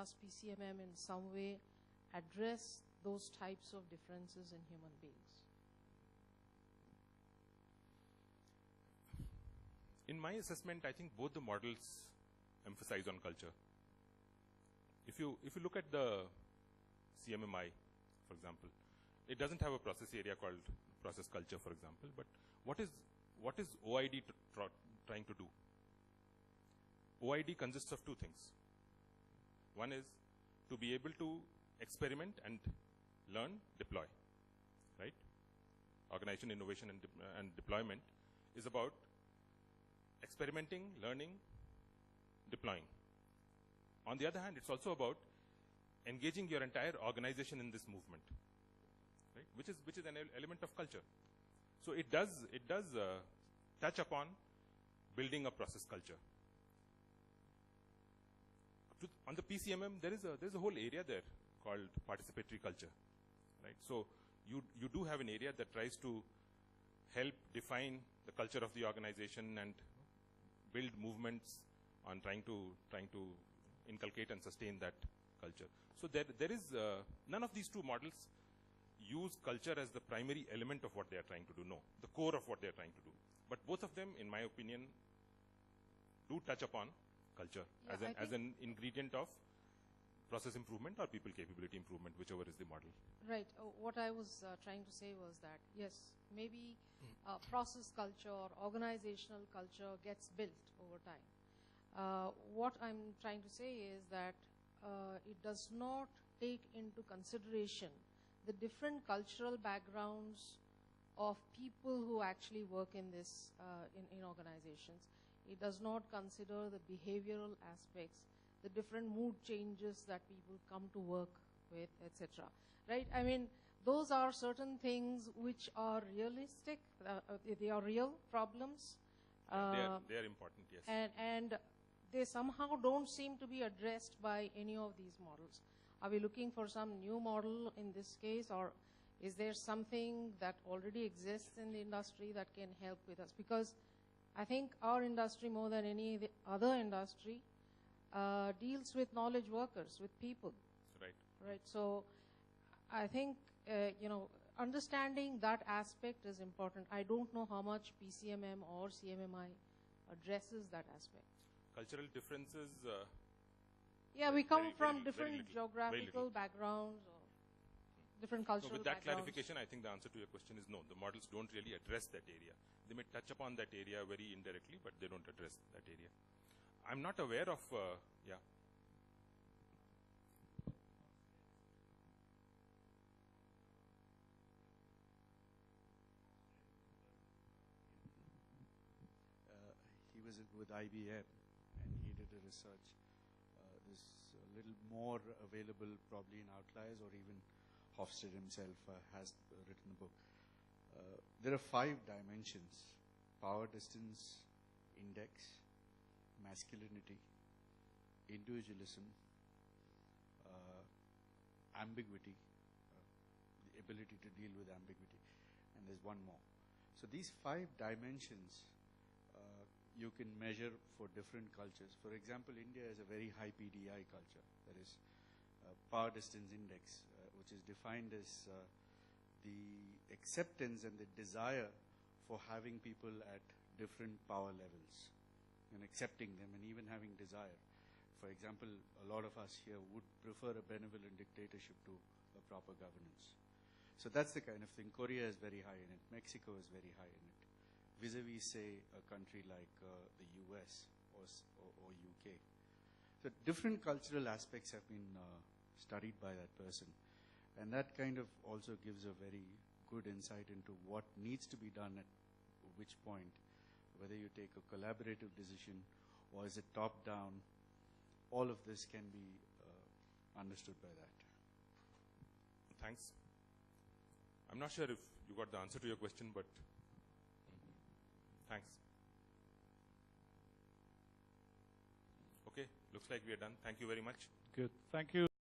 does PCMM in some way address those types of differences in human beings? In my assessment, I think both the models emphasize on culture. If you look at the CMMI, for example, it doesn't have a process area called process culture, for example. But what is OID trying to do? OID consists of two things. One is to be able to experiment and learn, deploy, right? Organization, innovation, and deployment is about experimenting, learning, deploying. On the other hand, it's also about engaging your entire organization in this movement, right? Which is an element of culture. So it does touch upon building a process culture. On the PCMM, there's a whole area there called participatory culture, right? So you do have an area that tries to help define the culture of the organization and build movements on trying to inculcate and sustain that culture. So there is none of these two models use culture as the primary element of what they are trying to do. No, the core of what they are trying to do. But both of them, in my opinion, do touch upon culture as an ingredient of process improvement or people capability improvement, whichever is the model. Right. What I was trying to say was that, yes, maybe process culture or organizational culture gets built over time. What I'm trying to say is that it does not take into consideration the different cultural backgrounds of people who actually work in this in organizations. It does not consider the behavioral aspects, the different mood changes that people come to work with, etc. Right? I mean, those are certain things which are realistic. They are real problems. They are important, yes. And they somehow don't seem to be addressed by any of these models. Are we looking for some new model in this case, or is there something that already exists in the industry that can help with us? Because I think our industry, more than any other industry, deals with knowledge workers, with people. Right. Right. So I think, understanding that aspect is important. I don't know how much PCMM or CMMI addresses that aspect. Cultural differences. We come from different geographical backgrounds or different cultural with that backgrounds. clarification, I think the answer to your question is no. The models don't really address that area. They may touch upon that area very indirectly, but they don't address that area. I'm not aware of, he was with IBM and he did a research. There's a little more available probably in Outliers, or even Hofstede himself has written a book. There are 5 dimensions: power distance index, masculinity, individualism, ambiguity, the ability to deal with ambiguity, and there's one more. So these 5 dimensions you can measure for different cultures. For example, India is a very high PDI culture. That is power distance index, which is defined as the acceptance and the desire for having people at different power levels and accepting them and even having desire. For example, a lot of us here would prefer a benevolent dictatorship to a proper governance. So that's the kind of thing. Korea is very high in it. Mexico is very high in it. Vis-a-vis, say, a country like the US or UK. So different cultural aspects have been studied by that person. And that kind of also gives a very good insight into what needs to be done at which point, whether you take a collaborative decision or is it top-down. All of this can be understood by that. Thanks. I'm not sure if you got the answer to your question, but thanks. Okay, looks like we are done. Thank you very much. Good. Thank you.